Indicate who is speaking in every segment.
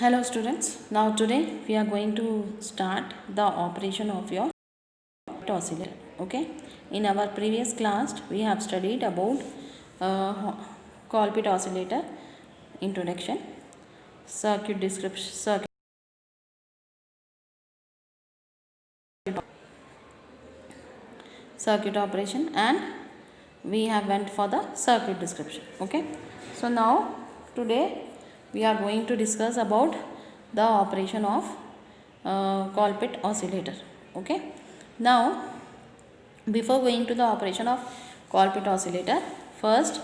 Speaker 1: Hello students, now today we are going to start the operation of your oscillator. Okay, in our previous class we have studied about Colpit oscillator introduction, circuit description, circuit operation, and we have went for the circuit description. Okay, so now today we are going to discuss about the operation of Colpit oscillator. Okay, now before going to the operation of Colpit oscillator, first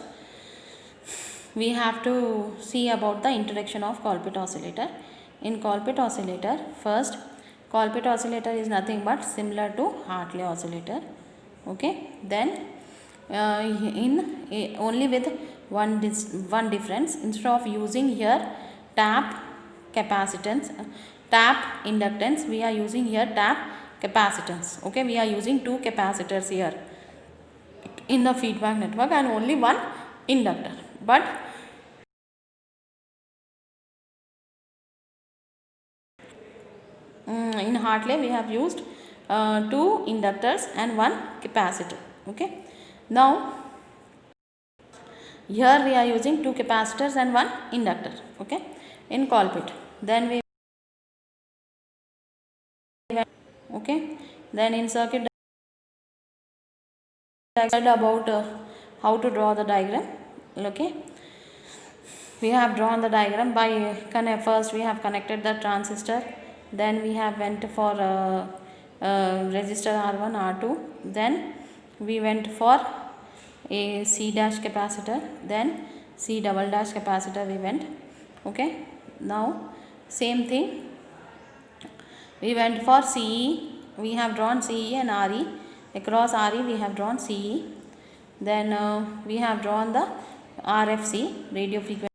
Speaker 1: we have to see about the introduction of Colpit oscillator. In Colpit oscillator, first Colpit oscillator is nothing but similar to Hartley oscillator. Okay, then only with one difference. Instead of using here tap capacitance, tap inductance, we are using here tap capacitance. Okay, we are using two capacitors here in the feedback network and only one inductor. But in Hartley we have used two inductors and one capacitor. Okay, now here we are using two capacitors and one inductor. Okay, in Colpit. Then we then in circuit about how to draw the diagram. Okay, we have drawn the diagram by first we have connected the transistor, then we have went for resistor R1 R2, then we went for a C dash capacitor, then C double dash capacitor we went. Okay, now same thing, we went for CE, we have drawn CE and RE, across RE we have drawn CE, then we have drawn the RFC, radio frequency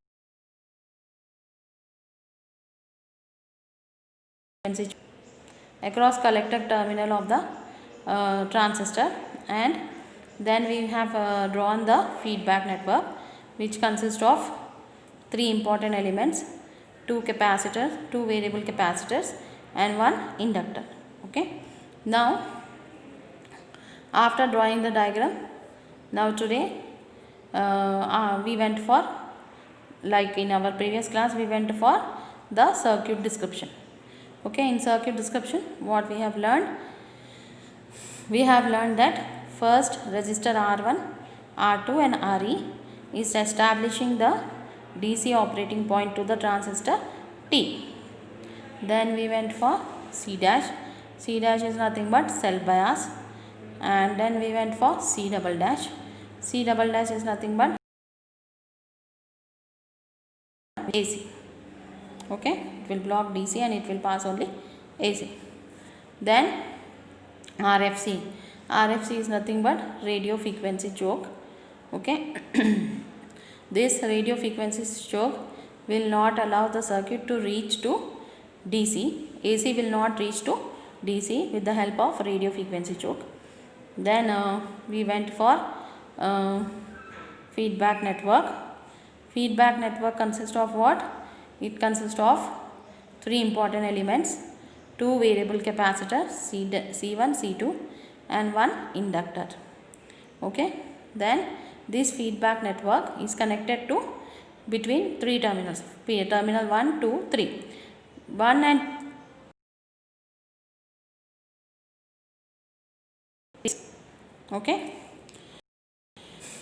Speaker 1: across collector terminal of the transistor, and then we have drawn the feedback network, which consists of three important elements, two capacitors, two variable capacitors and one inductor. Okay, now after drawing the diagram, now today we went for, like in our previous class, we went for the circuit description. Okay, in circuit description what we have learned? We have learned that first resistor R1, R2 and RE is establishing the DC operating point to the transistor T. Then we went for C dash. C dash is nothing but self bias, and then we went for C double dash. C double dash is nothing but AC. Okay, it will block DC and it will pass only AC. Then RFC. RFC is nothing but radio frequency choke. Okay, this radio frequency choke will not allow the circuit to reach to DC. AC will not reach to DC with the help of radio frequency choke. Then we went for feedback network. Feedback network consists of what? It consists of three important elements, two variable capacitors C1, C2 and one inductor. Okay, then this feedback network is connected to between three terminals, terminal 1, 2, 3. 1 and okay,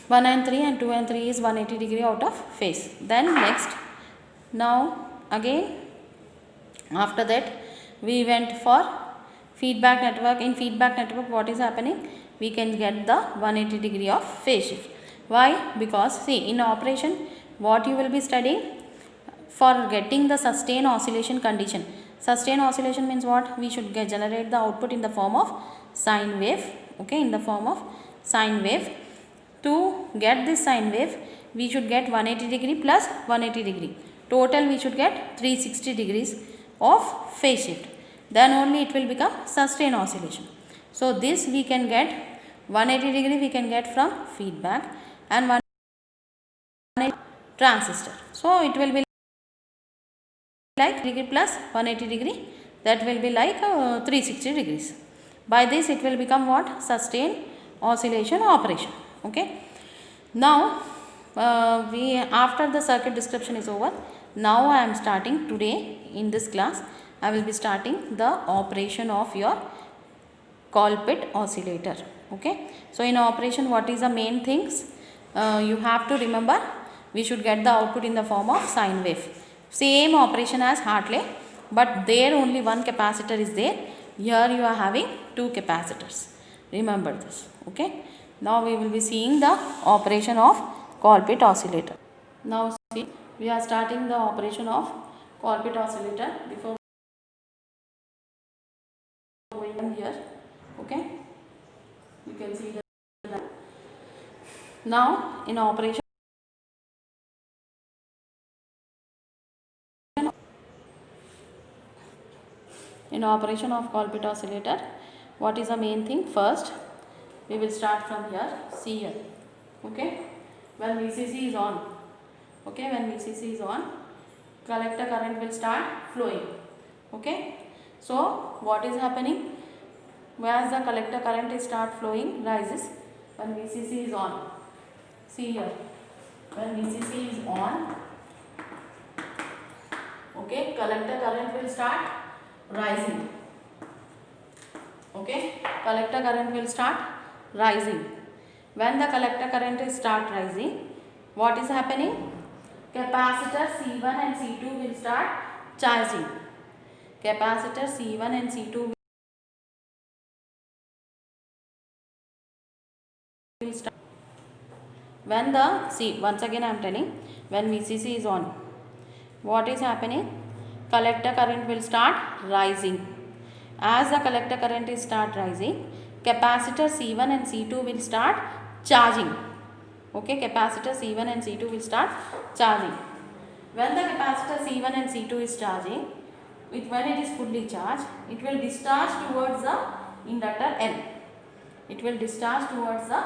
Speaker 1: 1 and 3 and 2 and 3 is 180 degree out of phase. Then next, now again after that we went for feedback network. In feedback network what is happening? We can get the 180 degree of phase shift. Why? Because see, in operation what you will be studying, for getting the sustained oscillation condition. Sustained oscillation means what? We should generate the output in the form of sine wave. Okay, in the form of sine wave. To get this sine wave we should get 180 degree plus 180 degree. Total we should get 360 degrees of phase shift. Then only it will become sustained oscillation. So this we can get 180 degree we can get from feedback and 180 transistor. So it will be like degree plus 180 degree, that will be like 360 degrees. By this it will become what? Sustained oscillation operation. Okay. Now we after the circuit description is over, now I am starting today in this class, I will be starting the operation of your Colpit oscillator. Okay. So in operation, what is the main things? You have to remember, we should get the output in the form of sine wave. Same operation as Hartley, but there only one capacitor is there. Here you are having two capacitors. Remember this. Okay. Now we will be seeing the operation of Colpit oscillator. Now see, we are starting the operation of Colpit oscillator. Before going here, okay, you can see that. Now in operation, of Colpit oscillator, what is the main thing? First we will start from here. See here. Okay, when VCC is on, okay, when VCC is on, collector current will start flowing. Okay, so what is happening? As the collector current is start flowing, rises when VCC is on. See here, when VCC is on, okay, collector current will start rising. Okay, collector current will start rising. When the collector current is start rising, what is happening? Capacitor C1 and C2 will start charging. Capacitor C1 and C2 will start. When the, see, once again I am telling, when VCC is on, what is happening? Collector current will start rising. As the collector current is start rising, capacitor C1 and C2 will start charging. Okay, capacitor C1 and C2 will start charging. When the capacitor C1 and C2 is charging, when it is fully charged, it will discharge towards the inductor L. It will discharge towards the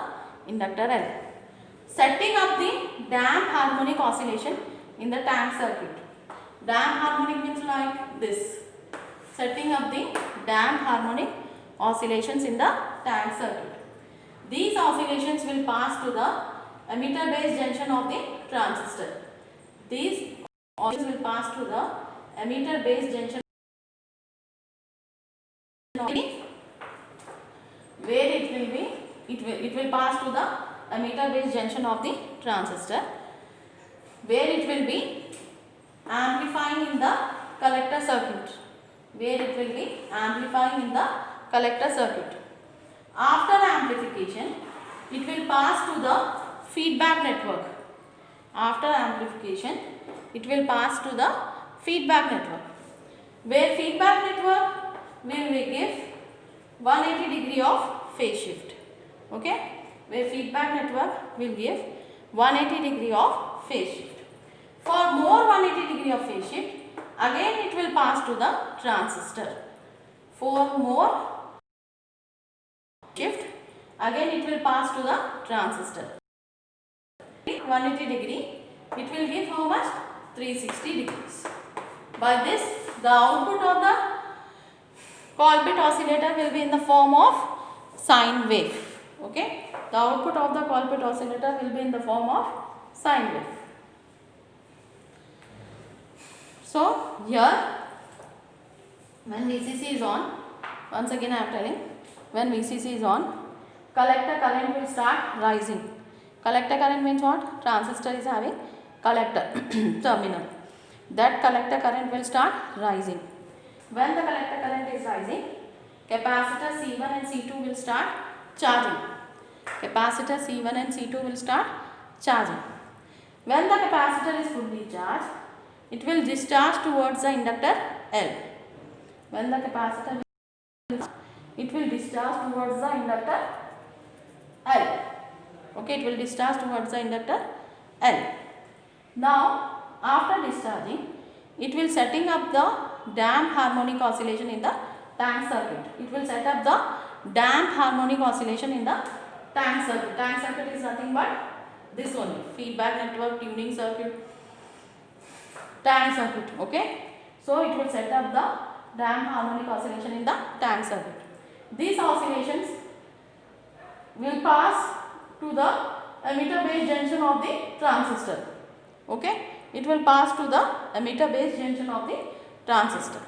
Speaker 1: inductor L, setting up the damped harmonic oscillation in the tank circuit. Damped harmonic means like this, setting up the damped harmonic oscillations in the tank circuit. These oscillations will pass to the emitter base junction of the transistor. These oscillations will pass to the emitter base junction of the, where it will pass to the emitter base junction of the transistor, where it will be amplifying in the collector circuit. After amplification, it will pass to the feedback network. Where feedback network will give 180 degree of phase shift. Okay, where feedback network will give 180 degree of phase shift. For more 180 degree of phase shift, again it will pass to the transistor. For more shift, again it will pass to the transistor. 180 degree, it will give how much? 360 degrees. By this, the output of the Colpit oscillator will be in the form of sine wave. Okay, the output of the Colpit oscillator will be in the form of sine wave. So here, when VCC is on, once again I am telling, when VCC is on, collector current will start rising. Collector current means what? Transistor is having collector terminal. That collector current will start rising. When the collector current is rising, capacitor C1 and C2 will start charging. When the capacitor is fully charged, it will discharge towards the inductor L. Okay, it will discharge towards the inductor L. Now, after discharging, it will setting up the damped harmonic oscillation in the tank circuit. Tank circuit is nothing but this only, feedback network, tuning circuit, tank circuit. Okay. So it will set up the damped harmonic oscillation in the tank circuit. These oscillations will pass to the emitter base junction of the transistor. Okay, it will pass to the emitter base junction of the transistor,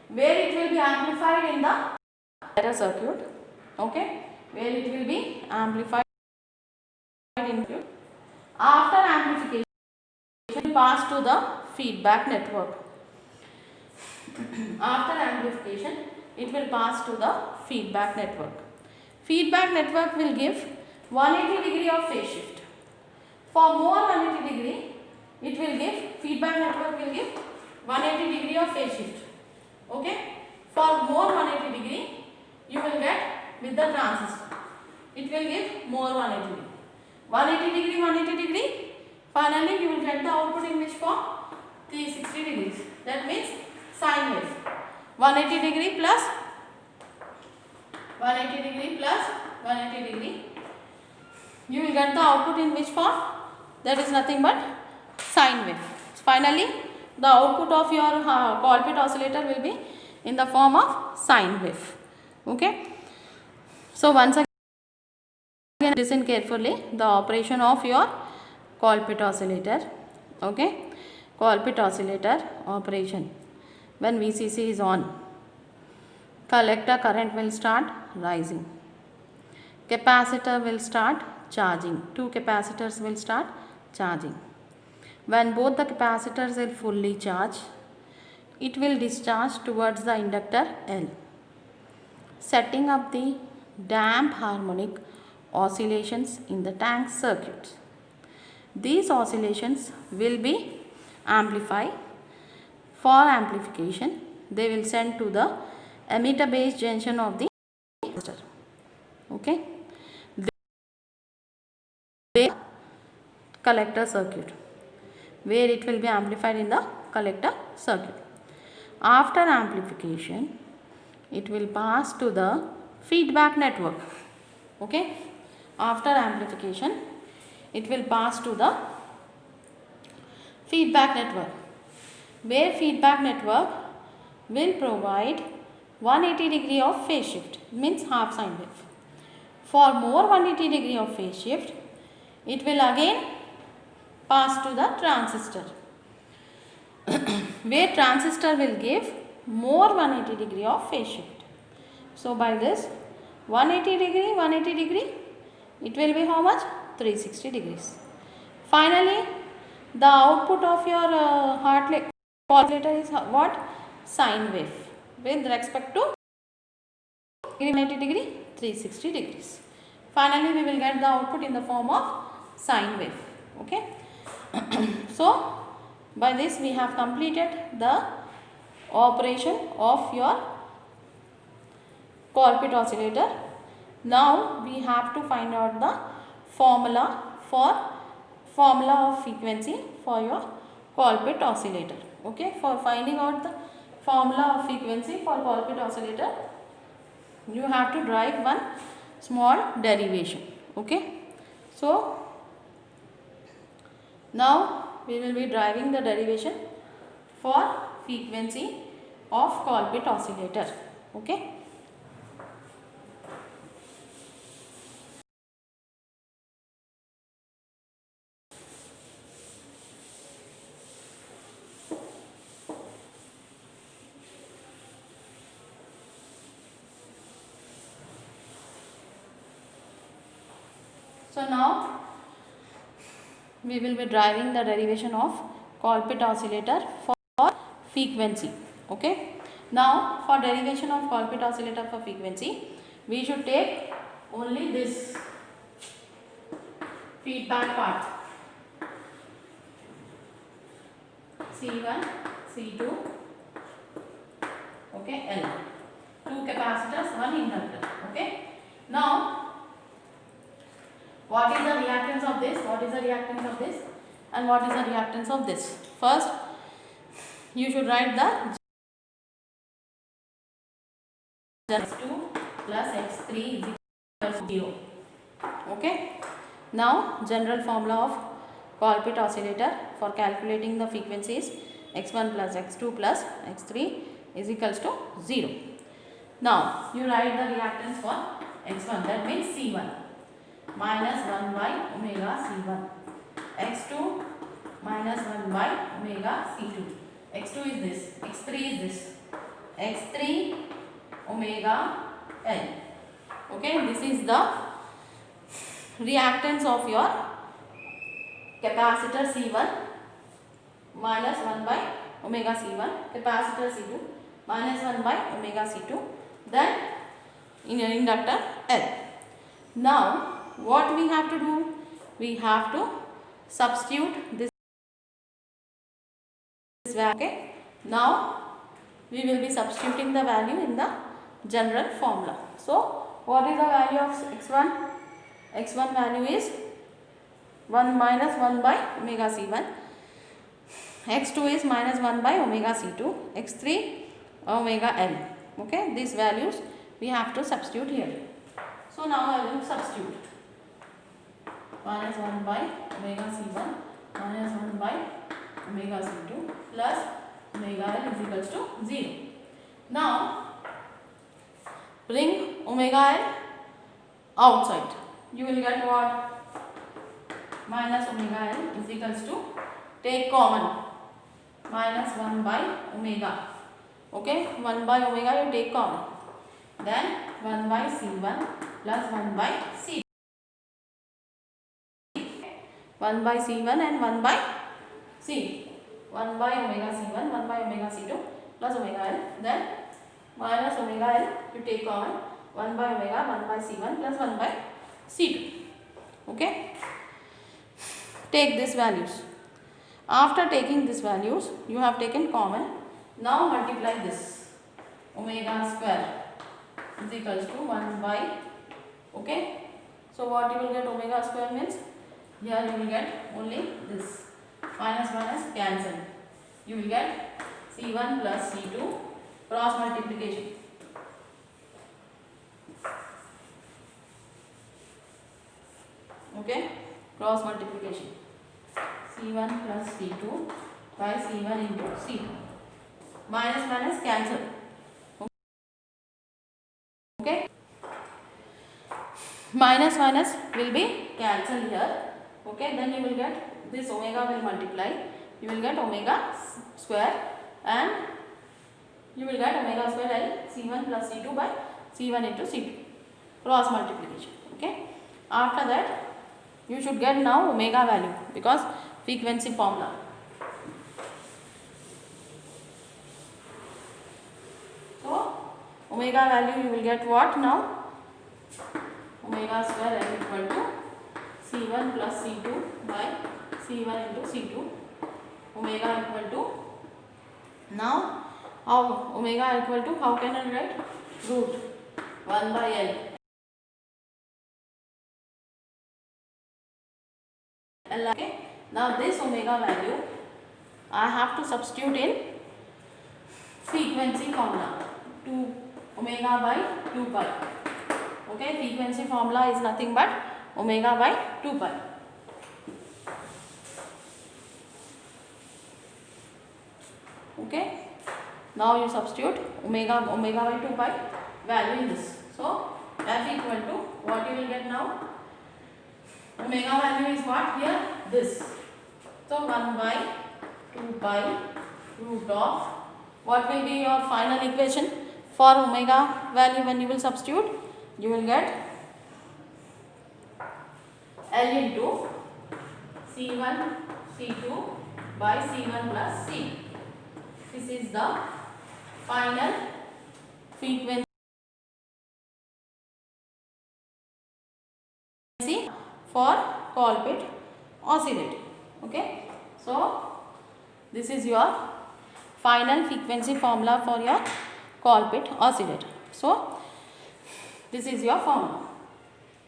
Speaker 1: where it will be amplified in the emitter circuit. Okay, where it will be amplified in circuit. After amplification, it will pass to the feedback network. After amplification, it will pass to the feedback network. Feedback network will give 180 degree of phase shift. For more 180 degree, it will give, feedback network will give 180 degree of phase shift. Okay. For more 180 degree, you will get with the transistor. It will give more 180 degree. 180 degree, 180 degree. Finally, you will get the output in which form? 360 degrees. That means sine wave. 180 degree plus 180 degree plus 180 degree. You will get the output in which form? That is nothing but sine wave. Finally, the output of your Colpit oscillator will be in the form of sine wave. Okay. So once again, listen carefully the operation of your Colpit oscillator. Okay. Colpit oscillator operation. When VCC is on, collector current will start rising. Capacitor will start charging. Two capacitors will start charging. When both the capacitors are fully charged, it will discharge towards the inductor L, setting up the damped harmonic oscillations in the tank circuit. These oscillations will be amplified. For amplification, they will send to the emitter base junction of the resistor. Okay. The collector circuit, where it will be amplified in the collector circuit. After amplification, it will pass to the feedback network. Okay. After amplification, it will pass to the feedback network, where feedback network will provide 180 degree of phase shift, means half sine wave. For more 180 degree of phase shift, it will again pass to the transistor, where transistor will give more 180 degree of phase shift. So by this 180 degree, 180 degree, it will be how much? 360 degrees. Finally, the output of your Hartley oscillator is what? Sine wave with respect to 90 degree, 360 degrees. Finally, we will get the output in the form of sine wave. Okay. So by this we have completed the operation of your Colpit oscillator. Now we have to find out the formula of frequency for your Colpit oscillator. Okay. For finding out the formula of frequency for Colpit oscillator, you have to derive one small derivation. Okay. So now we will be deriving the derivation for frequency of Colpit oscillator. Okay. So now we will be deriving the derivation of Colpit oscillator for frequency. Okay. Now for derivation of Colpit oscillator for frequency, we should take only this feedback part, C1, C2, okay, L. Two capacitors, one inductor. Okay. Now what is the reactance of this? What is the reactance of this? And what is the reactance of this? First, you should write the x2 plus x3 is equal to 0. Okay. Now, general formula of Colpit oscillator for calculating the frequencies x1 plus x2 plus x3 is equals to 0. Now you write the reactance for x1, that means C1 minus 1 by omega C1, x2 minus 1 by omega C2, x2 is this, x3 is this, x3 omega L. Okay, this is the reactance of your capacitor C1 minus 1 by omega C1, capacitor C2 minus 1 by omega C2, then in an inductor L. Now what we have to do? We have to substitute this value. Okay. Now we will be substituting the value in the general formula. So what is the value of x1? x1 value is 1 minus 1 by omega C1, x2 is minus 1 by omega C2, x3 omega L. Okay, these values we have to substitute here. So now I will substitute minus 1 by omega C1 minus 1 by omega C2 plus omega L is equals to 0. Now bring omega L outside. You will get what? Minus omega L is equals to, take common, minus 1 by omega. Okay, 1 by omega you take common. Then 1 by C1 plus 1 by C2. 1 by C1 and 1 by C. 1 by omega C1, 1 by omega C2 plus omega L. Then minus omega L you take common, 1 by omega 1 by C1 plus 1 by C2. Okay. Take these values. After taking these values, you have taken common. Now multiply this. Omega square is equals to 1 by, okay. So what you will get? Omega square means here you will get only this. Minus minus cancel. You will get C1 plus C2 cross multiplication. Okay, cross multiplication. C1 plus C2 by C1 into C2. Minus minus cancel. Okay. Minus minus will be cancelled here. Okay, then you will get this omega will multiply. You will get omega square and you will get omega square L C1 plus C2 by C1 into C2. Cross multiplication. Okay. After that you should get now omega value because frequency formula. So omega value you will get what now? Omega square L equal to C1 plus C2 by C1 into C2. Omega equal to, now how omega equal to, how can I write? Root 1 by L. Okay. Now this omega value I have to substitute in frequency formula, 2 omega by 2 pi. Okay, frequency formula is nothing but omega by 2 pi. Okay, now you substitute omega by 2 pi value in this. So F equal to, what you will get now? Omega value is what here? This. So 1 by 2 pi root of, what will be your final equation for omega value when you will substitute? You will get L into C1 C2 by C1 plus C. This is the final frequency for Colpitts oscillator. Okay, so this is your final frequency formula for your Colpitts oscillator. So this is your formula.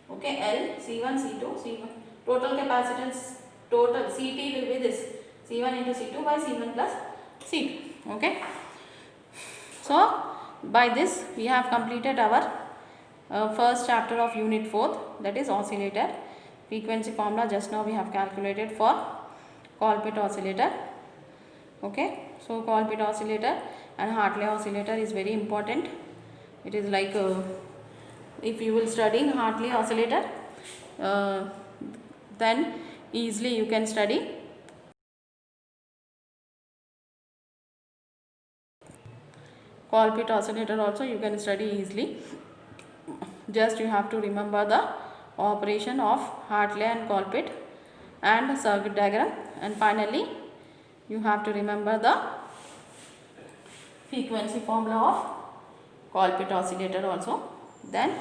Speaker 1: Okay, L C1 C2 C1 total capacitance, total CT will be this, C1 into C2 by C1 plus C2. Okay, so by this we have completed our first chapter of unit 4th, that is oscillator. Frequency formula just now we have calculated for Colpitts oscillator. Okay, so Colpit oscillator and Hartley oscillator is very important. It is like if you will study Hartley oscillator, then easily you can study Colpit oscillator also, you can study easily. Just you have to remember the operation of Hartley and Colpit and circuit diagram, and finally you have to remember the frequency formula of Colpit oscillator also. Then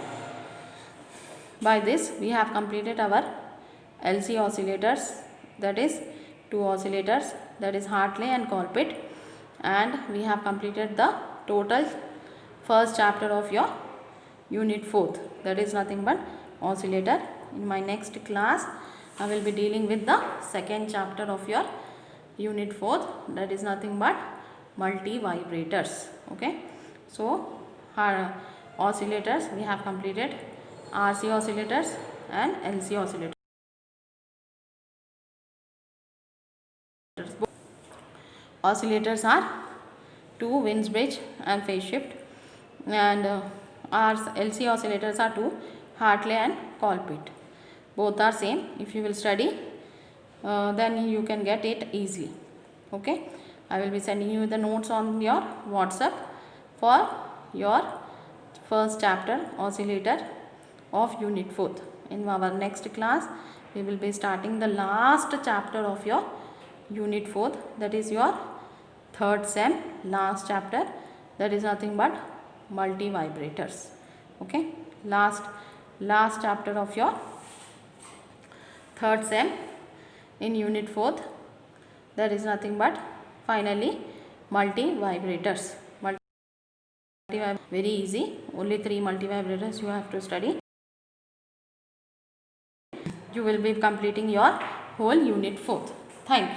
Speaker 1: by this we have completed our LC oscillators, that is two oscillators, that is Hartley and Colpit, and we have completed the total first chapter of your unit 4th, that is nothing but oscillator. In my next class I will be dealing with the second chapter of your unit 4th, that is nothing but multivibrators. Okay, so our oscillators we have completed, RC oscillators and LC oscillators. Oscillators are two Wien bridge and phase shift, and our LC oscillators are two Hartley and Colpit. Both are same. If you will study, then you can get it easily. Okay, I will be sending you the notes on your WhatsApp for your first chapter oscillator of unit 4th. In our next class we will be starting the last chapter of your unit 4th, that is your third sem last chapter, that is nothing but multivibrators. Okay, last chapter of your third sem in unit 4th, that is nothing but finally multivibrators. Very easy, only 3 multivibrators you have to study. You will be completing your whole unit 4th. Thank you.